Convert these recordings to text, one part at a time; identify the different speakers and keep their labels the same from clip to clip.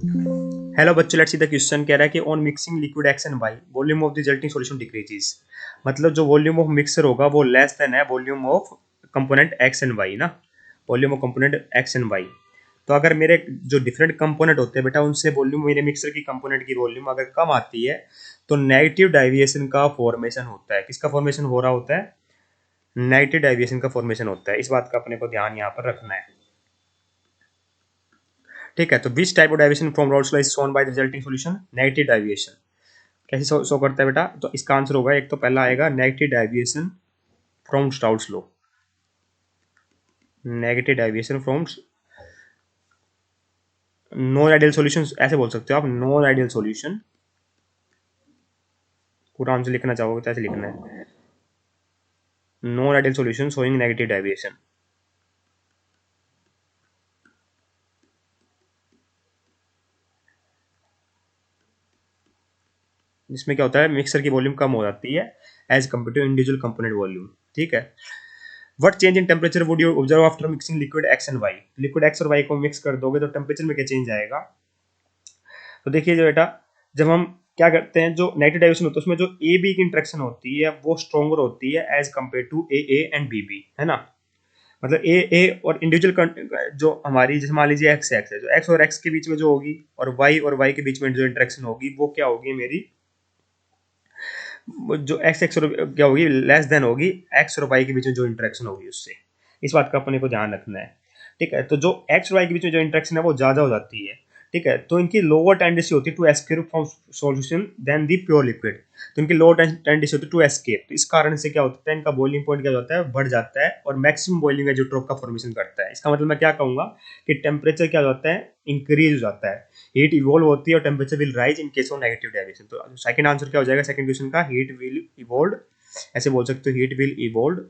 Speaker 1: Hello बच्चों, let's see the question. कह रहा है कि on mixing liquid X and Y volume of the resulting solution decreases. मतलब जो वॉल्यूम ऑफ मिक्सर होगा वो लेस देन है volume of component X and Y ना, volume of component X and Y. तो अगर मेरे जो डिफरेंट कंपोनेंट होते हैं बेटा, उनसे वॉल्यूम मेरे मिक्सर की कंपोनेंट की वॉल्यूम अगर कम आती है तो नेगेटिव डेविएशन का फॉर्मेशन होता है। किसका फॉर्मेशन हो रहा होता है? नेगेटिव डेविएशन का फॉर्मेशन होता है। इस बात का अपने को ध्यान यहाँ पर रखना है। ठीक है, तो which type of deviation from Rawls law is shown by the resulting solution? Negative deviation. कैसे शो करता है बेटा? तो इसका आंसर होगा, एक तो पहला आएगा negative deviation from Raoult's law. Negative deviation from non ideal solution, ऐसे बोल सकते हो आप, नॉन आइडियल सॉल्यूशन। पूरा आंसर लिखना चाहोगे तो ऐसे लिखना है, non ideal solution showing negative deviation. जिसमें क्या होता है, मिक्सर की वॉल्यूम कम हो जाती है as compare to individual component volume. ठीक है। What change in temperature would you observe after mixing liquid X and Y? Liquid X और वाई को मिक्स कर दोगे तो टेम्परेचर में क्या चेंज आएगा? तो देखिए जो बेटा, जब हम क्या करते हैं, जो नेगेटिव डेविएशन होता है उसमें जो ए बी की इंट्रैक्शन होती है वो स्ट्रॉन्गर होती है as compare to A and B, है ना। मतलब ए और इंडिविजुअल जो हमारी, जैसे मान लीजिए एक्स एक्स है, जो एक्स और एक्स के बीच में जो होगी और वाई के बीच में जो इंटरेक्शन होगी वो क्या होगी मेरी, जो एक्स एक्स और क्या होगी, लेस देन होगी एक्स और वाई के बीच में जो इंटरेक्शन होगी उससे। इस बात का अपने को ध्यान रखना है। ठीक है, तो जो एक्स और वाई के बीच में जो इंटरेक्शन है वो ज़्यादा हो जाती है। ठीक है, तो इनकी लोअर टेंडेंसी होती है to escape from solution then the pure liquid. तो इनकी लोअर टेंडेंसी होती है टू एस्केप। तो इस कारण से क्या होता है, इनका बॉइलिंग पॉइंट क्या होता है, बढ़ जाता है और मैक्सिमम बॉइलिंग है जो ड्रॉप का फॉर्मेशन करता है। इसका मतलब मैं क्या कहूंगा कि टेम्परेचर क्या होता है, इंक्रीज हो जाता है, हीट इवॉल्व होती है और temperature will rise in case of negative deviation. तो सेकंड आंसर क्या हो जाएगा सेकंड क्वेश्चन का, हीट विल इवॉल्व। ऐसे बोल सकते हो हीट विल इवॉल्व,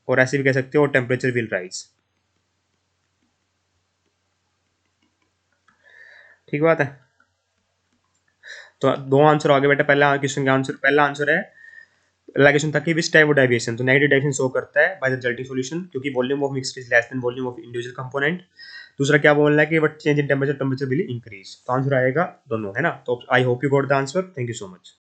Speaker 1: और ऐसे भी कह सकते हो टेम्परेचर विल राइज। ठीक बात है। तो दो आंसर आगे बेटा, पहला क्वेश्चन का आंसर, पहला आंसर है, पहला क्वेश्चन था कि विच टाइप ऑफ डेविएशन, तो नेगेटिव डेविएशन शो करता है बाय द रिजल्टिंग सॉल्यूशन, क्योंकि volume of mixed is less than volume of individual component. दूसरा क्या बोलना है कि what change in temperature, temperature will increase. तो आंसर आएगा दोनों, है ना। तो I hope you got the answer. Thank you so much.